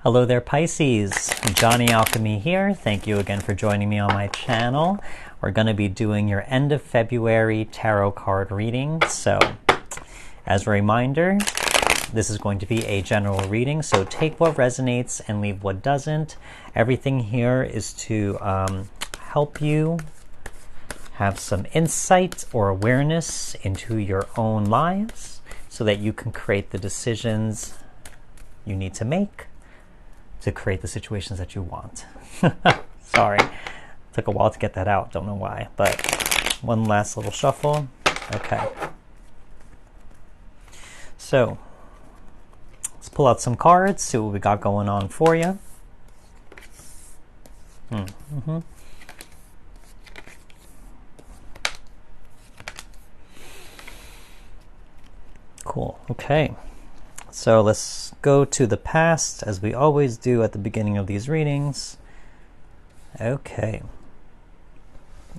Hello there, Pisces. Johnny Alchemy here. Thank you again for joining me on my channel. We're going to be doing your end of February tarot card reading. So, as a reminder, this is going to be a general reading, so take what resonates and leave what doesn't. Everything here is to help you have some insight or awareness into your own lives so that you can create the decisions you need to make to create the situations that you want. Sorry, took a while to get that out, don't know why, but one last little shuffle. Okay, so let's pull out some cards, see what we got going on for you. Cool. Okay, so let's go to the past, as we always do at the beginning of these readings. Okay.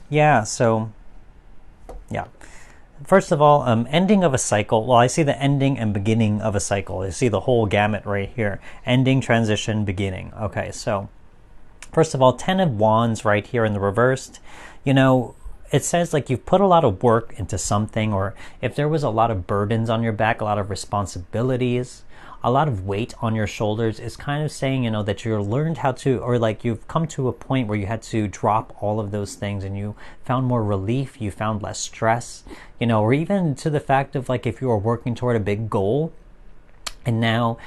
Yeah, so, yeah. First of all, ending of a cycle. Well, I see the ending and beginning of a cycle. I see the whole gamut right here. Ending, transition, beginning. Okay, so, first of all, 10 of Wands right here in the reversed. You know, it says like you've put a lot of work into something, or if there was a lot of burdens on your back, a lot of responsibilities, a lot of weight on your shoulders, is kind of saying, you know, that you learned how to, or like you've come to a point where you had to drop all of those things and you found more relief, you found less stress, you know, or even to the fact of like if you were working toward a big goal and now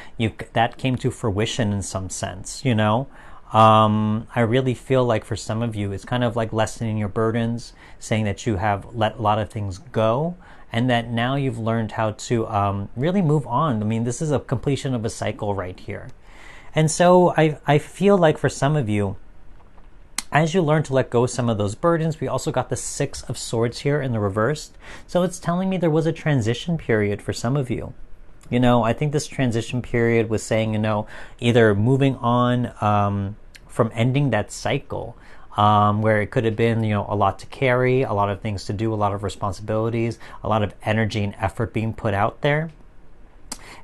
that came to fruition in some sense, you know. I really feel like for some of you, it's kind of like lessening your burdens, saying that you have let a lot of things go, and that now you've learned how to really move on. I mean, this is a completion of a cycle right here. And so I feel like for some of you, as you learn to let go of some of those burdens, we also got the 6 of Swords here in the reversed. So it's telling me there was a transition period for some of you. You know, I think this transition period was saying, you know, either moving on from ending that cycle, where it could have been, you know, a lot to carry, a lot of things to do, a lot of responsibilities, a lot of energy and effort being put out there.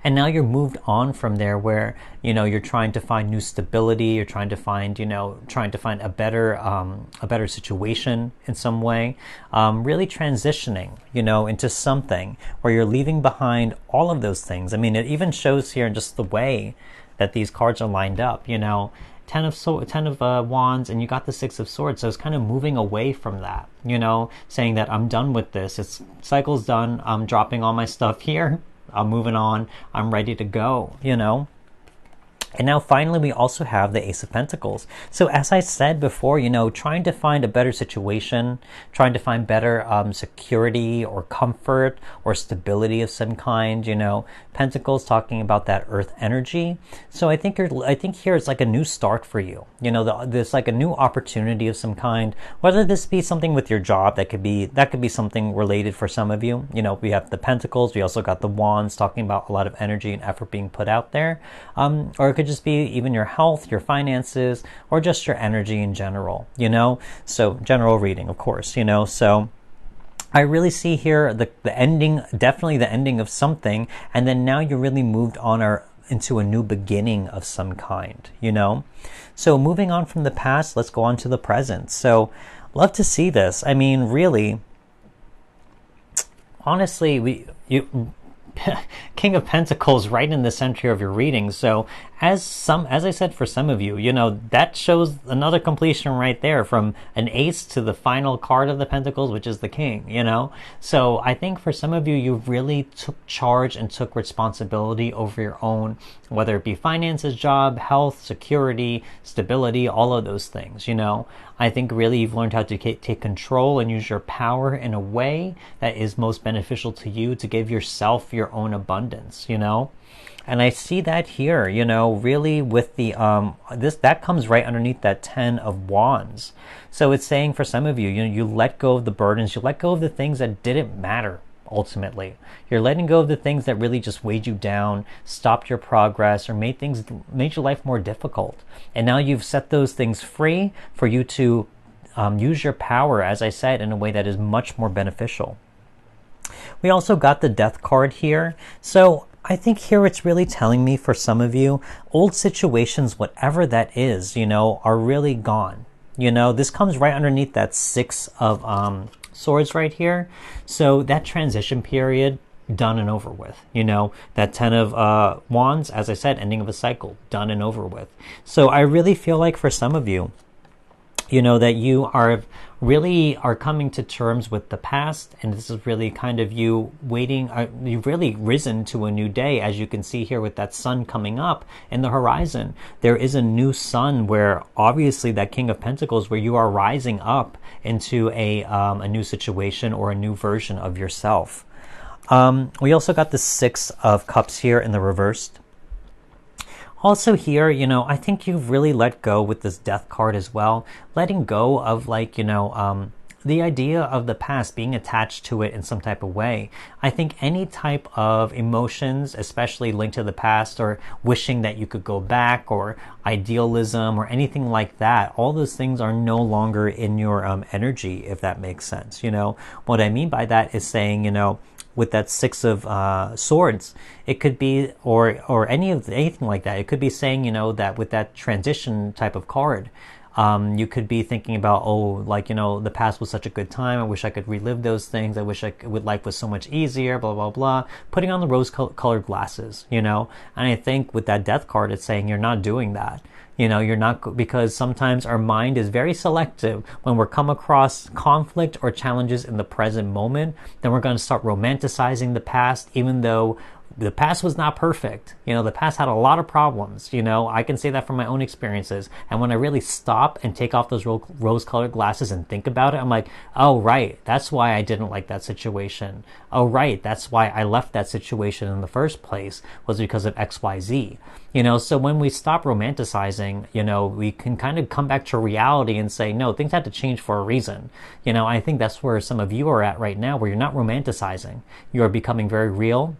And now you're moved on from there where, you know, you're trying to find new stability, you're trying to find, you know, a better situation in some way, really transitioning, you know, into something where you're leaving behind all of those things. I mean, it even shows here in just the way that these cards are lined up, you know, 10 of Wands, and you got the 6 of Swords. So it's kind of moving away from that, you know, saying that I'm done with this. It's cycle's done. I'm dropping all my stuff here. I'm moving on. I'm ready to go, you know. And now finally, we also have the Ace of Pentacles. So as I said before, you know, trying to find a better situation, trying to find better security or comfort or stability of some kind, you know. Pentacles talking about that earth energy. So I think here it's like a new start for you. You know, there's like a new opportunity of some kind, whether this be something with your job, that could be something related for some of you. You know, we have the Pentacles, we also got the Wands talking about a lot of energy and effort being put out there. Or it could just be even your health, your finances, or just your energy in general, you know. So general reading, of course, you know. So I really see here the ending, definitely the ending of something, and then now you're really moved on or into a new beginning of some kind, you know. So moving on from the past, let's go on to the present. So love to see this. I mean, really, honestly, King of Pentacles right in the center of your reading. So as I said, for some of you, you know, that shows another completion right there, from an ace to the final card of the Pentacles, which is the King, you know. So I think for some of you, you really took charge and took responsibility over your own, whether it be finances, job, health, security, stability, all of those things, you know. I think really you've learned how to take control and use your power in a way that is most beneficial to you, to give yourself your own abundance, you know. And I see that here, you know, really with the that comes right underneath that 10 of Wands. So it's saying for some of you, you know, you let go of the burdens, you let go of the things that didn't matter. Ultimately, you're letting go of the things that really just weighed you down, stopped your progress, or made your life more difficult. And now you've set those things free for you to use your power, as I said, in a way that is much more beneficial. We also got the Death card here. So I think here it's really telling me, for some of you, old situations, whatever that is, you know, are really gone. You know, this comes right underneath that Six of Swords right here. So that transition period, done and over with. You know, that Ten of Wands, as I said, ending of a cycle, done and over with. So I really feel like for some of you, you know, that you are coming to terms with the past, and this is really kind of you waiting. You've really risen to a new day, as you can see here with that sun coming up in the horizon. There is a new sun, where obviously that King of Pentacles, where you are rising up into a new situation or a new version of yourself. We also got the Six of Cups here in the reversed. Also here, you know, I think you've really let go with this Death card as well. Letting go of, like, you know, the idea of the past, being attached to it in some type of way. I think any type of emotions, especially linked to the past, or wishing that you could go back, or idealism, or anything like that, all those things are no longer in your energy, if that makes sense. You know, what I mean by that is saying, you know, with that Six of Swords, it could be, or anything like that. It could be saying, you know, that with that transition type of card, you could be thinking about, oh, like, you know, the past was such a good time. I wish I could relive those things. I wish life was so much easier, blah, blah, blah. Putting on the rose-colored glasses, you know. And I think with that Death card, it's saying you're not doing that. You know, you're not, because sometimes our mind is very selective. When we're come across conflict or challenges in the present moment, then we're going to start romanticizing the past, even though the past was not perfect. You know, the past had a lot of problems. You know, I can say that from my own experiences. And when I really stop and take off those rose-colored glasses and think about it, I'm like, oh, right, that's why I didn't like that situation. Oh, right, that's why I left that situation in the first place, was because of XYZ. You know, so when we stop romanticizing, you know, we can kind of come back to reality and say, no, things had to change for a reason. You know, I think that's where some of you are at right now, where you're not romanticizing. You are becoming very real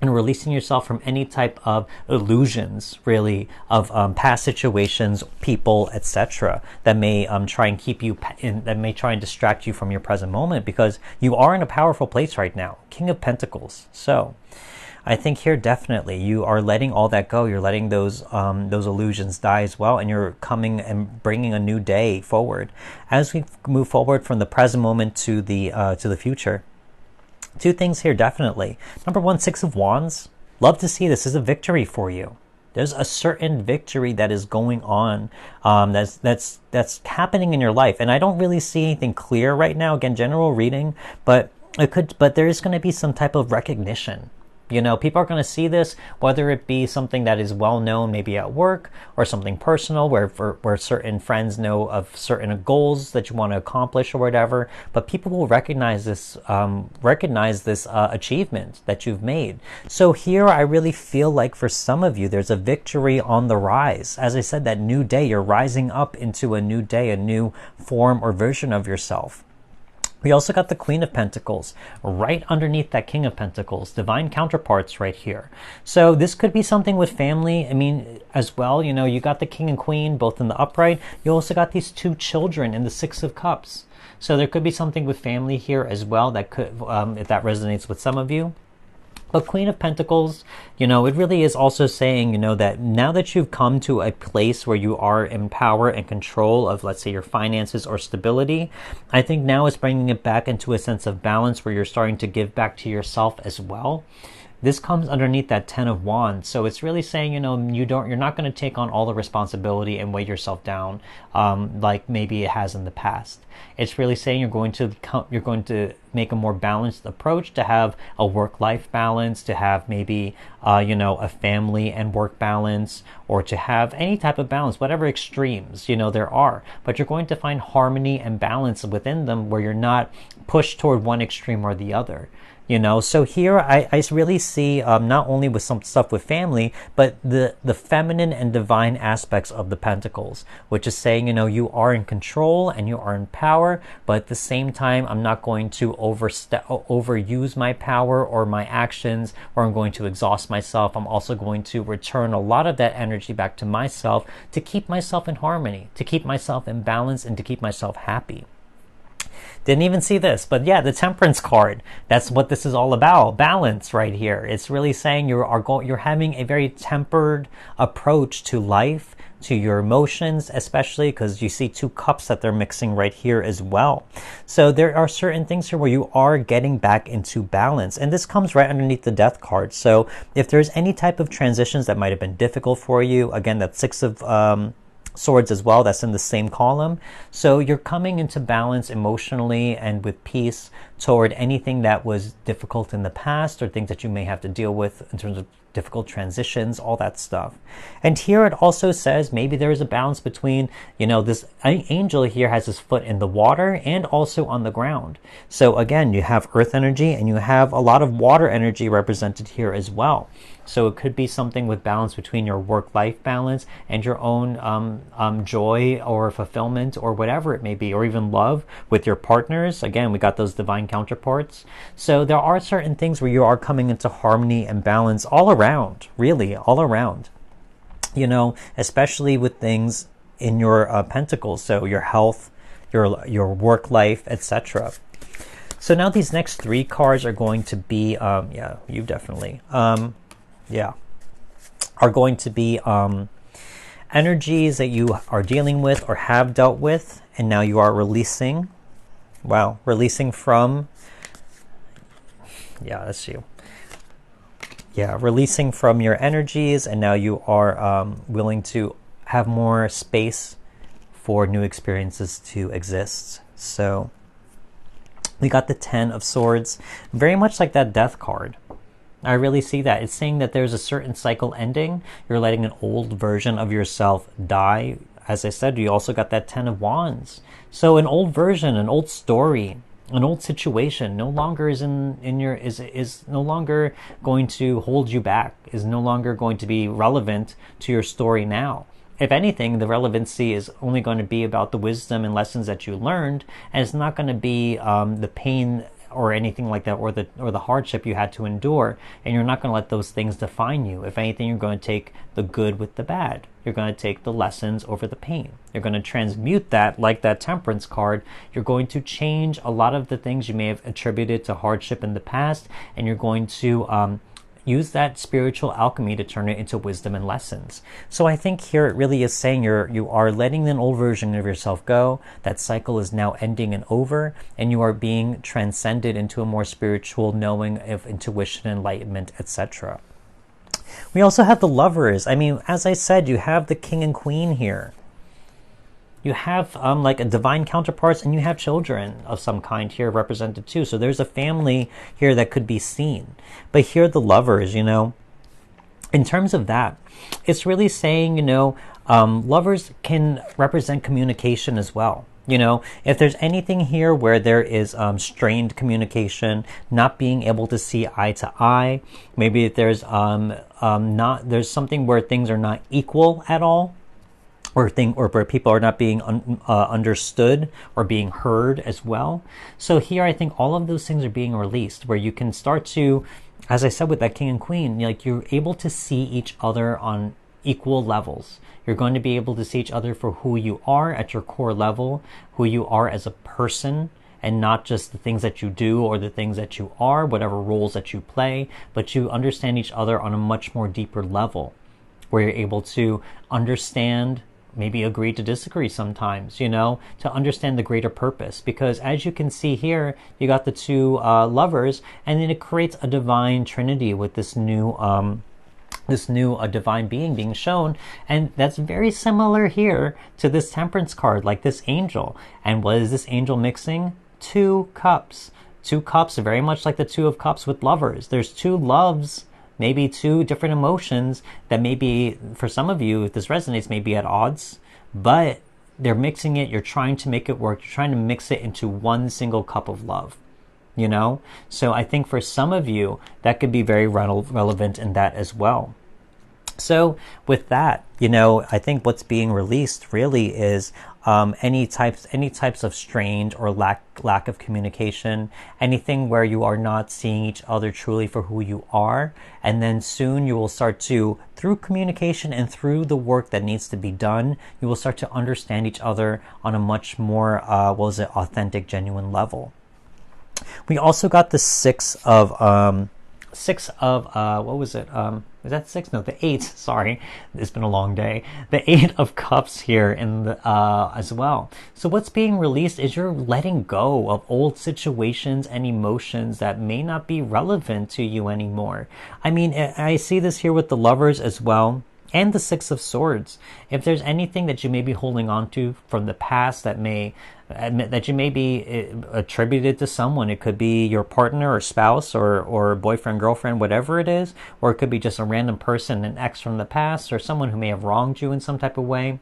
and releasing yourself from any type of illusions, really, of past situations, people, etc., that may try and keep you that may try and distract you from your present moment, because you are in a powerful place right now. King of Pentacles. So I think here definitely you are letting all that go. You're letting those illusions die as well, and you're coming and bringing a new day forward. As we move forward from the present moment to the future, two things here definitely. Number one, Six of Wands. Love to see this is a victory for you. There's a certain victory that is going on, that's happening in your life, and I don't really see anything clear right now. Again, general reading, but there is going to be some type of recognition. You know, people are going to see this, whether it be something that is well known, maybe at work, or something personal, where certain friends know of certain goals that you want to accomplish or whatever. But people will recognize this achievement that you've made. So here, I really feel like for some of you, there's a victory on the rise. As I said, that new day, you're rising up into a new day, a new form or version of yourself. We also got the Queen of Pentacles right underneath that King of Pentacles, divine counterparts right here. So this could be something with family, I mean, as well. You know, you got the King and Queen both in the upright. You also got these two children in the Six of Cups. So there could be something with family here as well that could, if that resonates with some of you. But Queen of Pentacles, you know, it really is also saying, you know, that now that you've come to a place where you are in power and control of, let's say, your finances or stability, I think now it's bringing it back into a sense of balance where you're starting to give back to yourself as well. This comes underneath that Ten of Wands. So it's really saying, you know, you're not going to take on all the responsibility and weigh yourself down like maybe it has in the past. It's really saying you're going to make a more balanced approach, to have a work-life balance, to have maybe you know, a family and work balance, or to have any type of balance, whatever extremes, you know, there are. But you're going to find harmony and balance within them, where you're not pushed toward one extreme or the other. You know, so here I really see not only with some stuff with family, but the feminine and divine aspects of the Pentacles, which is saying, you know, you are in control and you are in power, but at the same time, I'm not going to overuse my power or my actions, or I'm going to exhaust myself. I'm also going to return a lot of that energy back to myself, to keep myself in harmony, to keep myself in balance, and to keep myself happy. Didn't even see this, but yeah, the Temperance card. That's what this is all about. Balance right here. It's really saying you're having a very tempered approach to life, to your emotions, especially because you see 2 cups that they're mixing right here as well. So there are certain things here where you are getting back into balance, and this comes right underneath the Death card. So if there's any type of transitions that might have been difficult for you, again, that 6 of Swords as well, that's in the same column. So you're coming into balance emotionally and with peace toward anything that was difficult in the past, or things that you may have to deal with in terms of difficult transitions, all that stuff. And here it also says maybe there is a balance between, this angel here has his foot in the water and also on the ground. So again, you have earth energy and you have a lot of water energy represented here as well. So it could be something with balance between your work-life balance and your own joy or fulfillment or whatever it may be, or even love with your partners. Again, we got those divine counterparts. So there are certain things where you are coming into harmony and balance all around, really, all around. Especially with things in your pentacles, so your health, your work life, etc. So now these next 3 cards are going to be, you definitely... are going to be energies that you are dealing with or have dealt with, and now you are releasing. Wow, releasing from... Yeah, that's you. Yeah, releasing from your energies, and now you are willing to have more space for new experiences to exist. So we got the 10 of Swords, very much like that Death card. I really see that. It's saying that there's a certain cycle ending. You're letting an old version of yourself die. As I said, you also got that 10 of Wands. So an old version, an old story, an old situation no longer is is no longer going to hold you back, is no longer going to be relevant to your story now. If anything, the relevancy is only going to be about the wisdom and lessons that you learned, and it's not going to be the pain or anything like that, or the hardship you had to endure, and you're not going to let those things define you. If anything, you're going to take the good with the bad. You're going to take the lessons over the pain. You're going to transmute that, like that Temperance card. You're going to change a lot of the things you may have attributed to hardship in the past, and you're going to use that spiritual alchemy to turn it into wisdom and lessons. So I think here it really is saying you are letting an old version of yourself go. That cycle is now ending and over, and you are being transcended into a more spiritual knowing of intuition, enlightenment, etc. We also have the Lovers. I mean, as I said, you have the King and Queen here. You have like a divine counterparts, and you have children of some kind here represented too. So there's a family here that could be seen. But here the Lovers, in terms of that, it's really saying, lovers can represent communication as well. If there's anything here where there is strained communication, not being able to see eye to eye, maybe there's there's something where things are not equal at all, or where people are not being understood or being heard as well. So here I think all of those things are being released, where you can start to, as I said with that King and Queen, you're able to see each other on equal levels. You're going to be able to see each other for who you are at your core level, who you are as a person, and not just the things that you do or the things that you are, whatever roles that you play, but you understand each other on a much more deeper level, where you're able to understand, maybe agree to disagree sometimes, to understand the greater purpose. Because as you can see here, you got the 2 lovers, and then it creates a divine trinity with this new divine being shown. And that's very similar here to this Temperance card, like this angel. And what is this angel mixing? 2 cups. 2 cups, very much like the 2 of Cups with Lovers. There's 2 loves, maybe 2 different emotions that maybe, for some of you, if this resonates, may be at odds, but they're mixing it. You're trying to make it work. You're trying to mix it into one single cup of love, So I think for some of you, that could be very relevant in that as well. So with that, you know, I think what's being released really is any types of strain or lack of communication, anything where you are not seeing each other truly for who you are, and then soon you will start to, through communication and through the work that needs to be done, you will start to understand each other on a much more authentic, genuine level. We also got the six of what was it? Is that six? No, the eight. Sorry, it's been a long day. The 8 of Cups here in the as well. So what's being released is you're letting go of old situations and emotions that may not be relevant to you anymore. I mean, I see this here with the Lovers as well. And the 6 of Swords. If there's anything that you may be holding on to from the past that you may be attributed to someone, it could be your partner or spouse or boyfriend, girlfriend, whatever it is, or it could be just a random person, an ex from the past, or someone who may have wronged you in some type of way.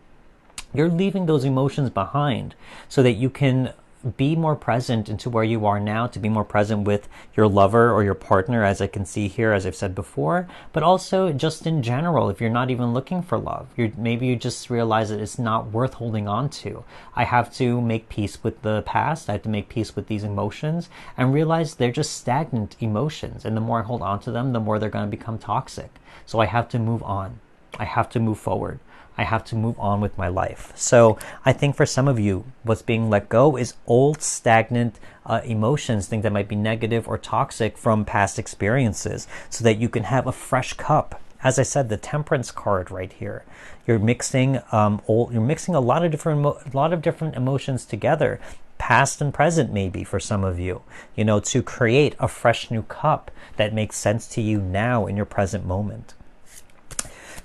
You're leaving those emotions behind so that you can be more present into where you are now, to be more present with your lover or your partner, as I can see here, as I've said before, but also just in general, if you're not even looking for love, maybe you just realize that it's not worth holding on to. I have to make peace with the past. I have to make peace with these emotions and realize they're just stagnant emotions. And the more I hold on to them, the more they're going to become toxic. So I have to move on. I have to move forward. I have to move on with my life. So I think for some of you, what's being let go is old, stagnant emotions, things that might be negative or toxic from past experiences, so that you can have a fresh cup. As I said, the Temperance card right here. You're mixing you're mixing a lot of different emotions together, past and present maybe for some of you, you know, to create a fresh new cup that makes sense to you now in your present moment.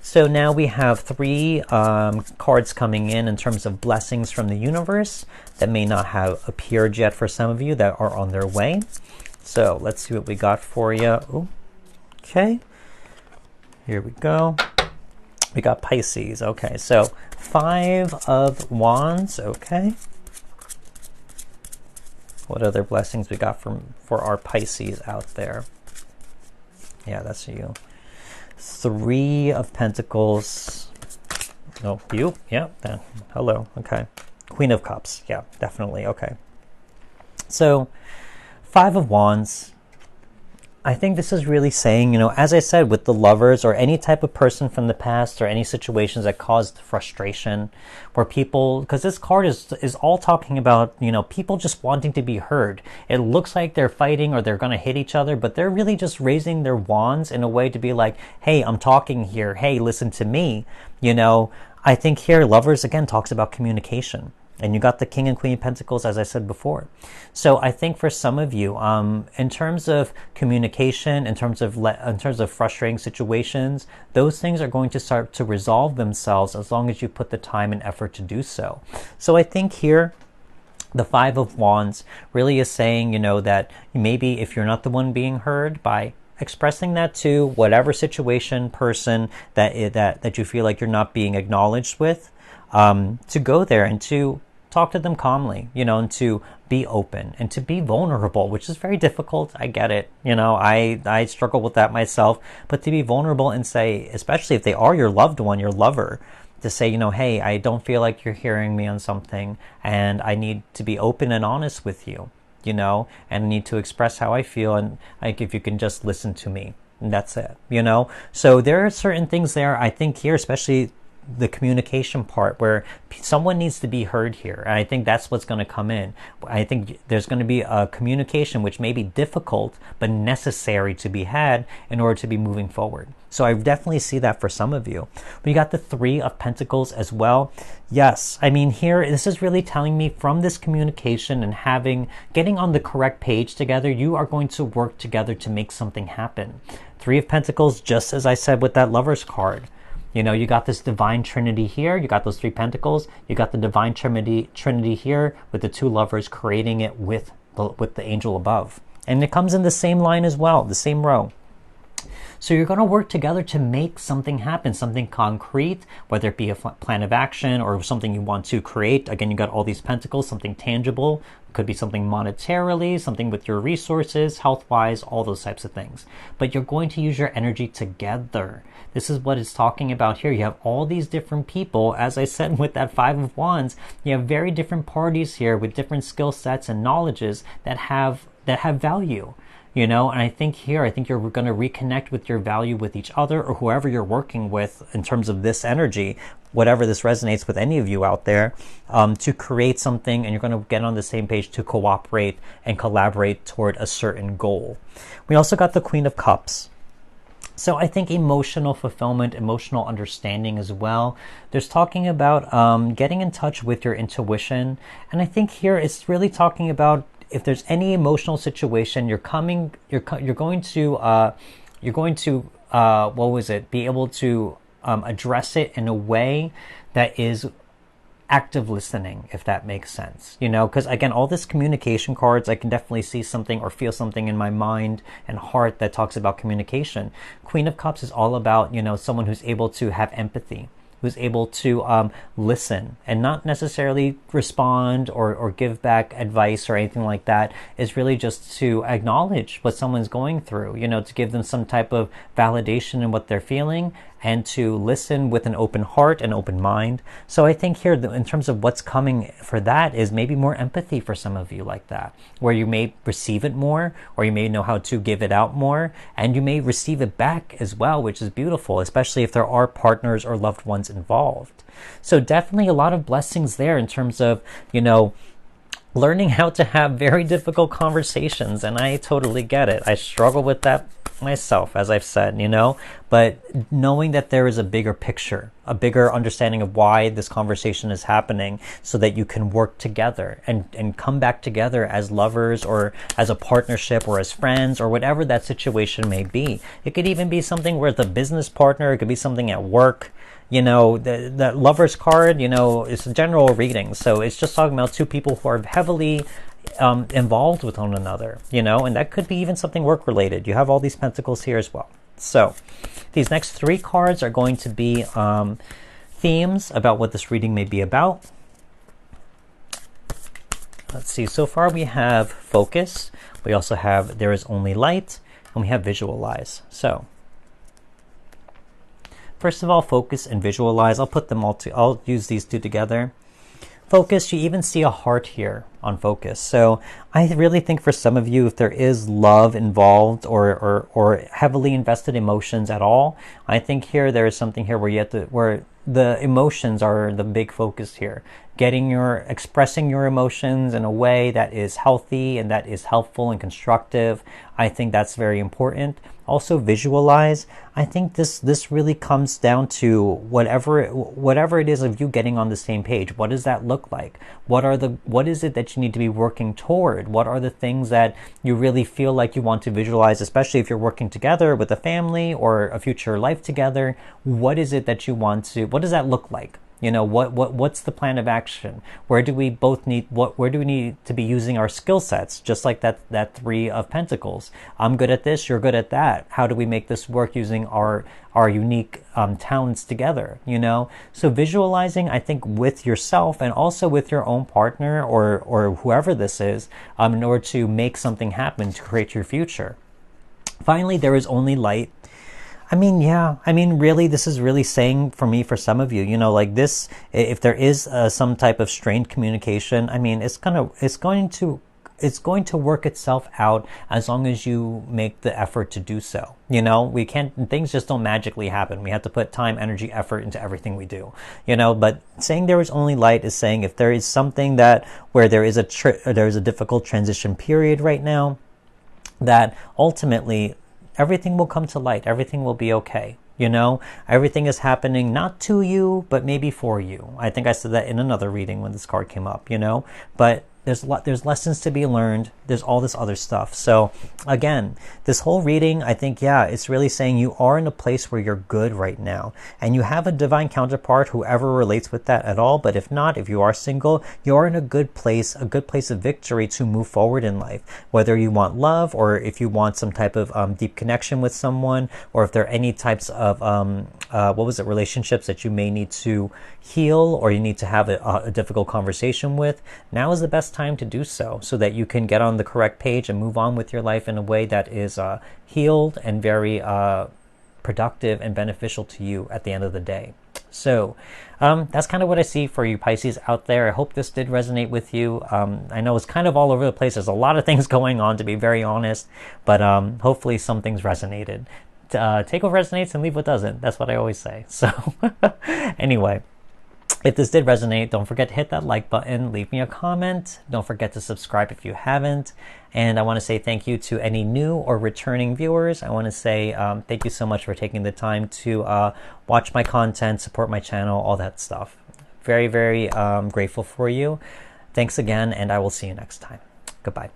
So now we have 3 cards coming in terms of blessings from the universe that may not have appeared yet for some of you that are on their way. So let's see what we got for you. Ooh, okay, here we go. We got Pisces. Okay, so 5 of Wands. Okay. What other blessings we got for our Pisces out there? Yeah, that's you. 3 of Pentacles. No, you? Yeah. Hello. Okay. Queen of Cups. Yeah, definitely. Okay. So, 5 of Wands. I think this is really saying, you know, as I said, with the Lovers or any type of person from the past or any situations that caused frustration, where people, because this card is all talking about, you know, people just wanting to be heard. It looks like they're fighting or they're going to hit each other, but they're really just raising their wands in a way to be like, hey, I'm talking here. Hey, listen to me. You know, I think here Lovers again talks about communication. And you got the King and Queen of Pentacles, as I said before. So I think for some of you, in terms of communication, in terms of frustrating situations, those things are going to start to resolve themselves as long as you put the time and effort to do so. So I think here, the 5 of Wands really is saying, you know, that maybe if you're not the one being heard, by expressing that to whatever situation, person that you feel like you're not being acknowledged with, to go there and to talk to them calmly, you know, and to be open and to be vulnerable, which is very difficult. I get it. You know, I struggle with that myself, but to be vulnerable and say, especially if they are your loved one, your lover, to say, you know, hey, I don't feel like you're hearing me on something and I need to be open and honest with you, you know, and I need to express how I feel. And like, if you can just listen to me, and that's it, you know? So there are certain things there, I think here, especially the communication part, where someone needs to be heard here. And I think that's what's going to come in. I think there's going to be a communication which may be difficult but necessary to be had in order to be moving forward. So I definitely see that for some of you. We got the 3 of Pentacles as well. Yes, I mean here, this is really telling me from this communication and getting on the correct page together, you are going to work together to make something happen. 3 of Pentacles, just as I said with that Lovers card. You know, you got this divine trinity here. You got those 3 pentacles. You got the divine trinity here with the 2 lovers creating it with the angel above. And it comes in the same line as well, the same row. So you're going to work together to make something happen, something concrete, whether it be a plan of action or something you want to create. Again, you got all these pentacles, something tangible. It could be something monetarily, something with your resources, health-wise, all those types of things. But you're going to use your energy together. This is what it's talking about here. You have all these different people. As I said with that Five of Wands, you have very different parties here with different skill sets and knowledges that have value. And I think you're going to reconnect with your value with each other, or whoever you're working with in terms of this energy, whatever this resonates with any of you out there, to create something, and you're going to get on the same page to cooperate and collaborate toward a certain goal. We also got the Queen of Cups. So I think emotional fulfillment, emotional understanding as well. There's talking about getting in touch with your intuition. And I think here it's really talking about if there's any emotional situation, you're going to be able to address it in a way that is active listening, if that makes sense. Because again, all this communication cards, I can definitely see something or feel something in my mind and heart that talks about communication. Queen of Cups is all about, someone who's able to have empathy, who's able to listen and not necessarily respond or give back advice or anything like that. Is really just to acknowledge what someone's going through, to give them some type of validation in what they're feeling, and to listen with an open heart and open mind. So I think here, in terms of what's coming for that, is maybe more empathy for some of you like that, where you may receive it more, or you may know how to give it out more, and you may receive it back as well, which is beautiful, especially if there are partners or loved ones involved. So definitely a lot of blessings there in terms of, learning how to have very difficult conversations. And I totally get it. I struggle with that myself, as I've said, but knowing that there is a bigger picture, a bigger understanding of why this conversation is happening, so that you can work together and come back together as lovers, or as a partnership, or as friends, or whatever that situation may be. It could even be something with a business partner. It could be something at work. The Lover's card, is a general reading. So it's just talking about two people who are heavily involved with one another, and that could be even something work related. You have all these pentacles here as well. So these next three cards are going to be themes about what this reading may be about. Let's see. So far we have focus. We also have there is only light, and we have visualize. So first of all, focus and visualize. I'll use these two together. Focus, you even see a heart here on focus. So I really think for some of you, if there is love involved or heavily invested emotions at all, I think here there is something here where the emotions are the big focus here. Expressing your emotions in a way that is healthy and that is helpful and constructive. I think that's very important. Also visualize. I think this really comes down to whatever it is of you getting on the same page. What does that look like? What is it that you need to be working toward? What are the things that you really feel like you want to visualize, especially if you're working together with a family or a future life together? What is it that you want to, what does that look like? What's the plan of action? Where do we need to be using our skill sets? Just like that Three of Pentacles. I'm good at this, you're good at that. How do we make this work using our unique talents together? So visualizing, I think, with yourself and also with your own partner or whoever this is, in order to make something happen, to create your future. Finally, there is only light. Really, this is really saying for me, for some of you, like this, if there is some type of strained communication, it's going to work itself out as long as you make the effort to do so. Things just don't magically happen. We have to put time, energy, effort into everything we do, but saying there is only light is saying if there is something where there is a difficult transition period right now, that ultimately everything will come to light. Everything will be okay. Everything is happening not to you, but maybe for you. I think I said that in another reading when this card came up, but there's lessons to be learned. There's all this other stuff. So again, this whole reading, I think, yeah, it's really saying you are in a place where you're good right now, and you have a divine counterpart, whoever relates with that at all. But if not, if you are single, you're in a good place of victory to move forward in life, whether you want love, or if you want some type of deep connection with someone, or if there are any types of relationships that you may need to heal, or you need to have a difficult conversation with. Now is the best time to do so that you can get on the correct page and move on with your life in a way that is healed and very productive and beneficial to you at the end of the day. So that's kind of what I see for you Pisces out there. I hope this did resonate with you. I know it's kind of all over the place. There's a lot of things going on, to be very honest, but hopefully some things resonated. Take what resonates and leave what doesn't. That's what I always say. So anyway, if this did resonate, don't forget to hit that like button, leave me a comment. Don't forget to subscribe if you haven't. And I want to say thank you to any new or returning viewers. I want to say thank you so much for taking the time to watch my content, support my channel, all that stuff. Very, very grateful for you. Thanks again, and I will see you next time. Goodbye.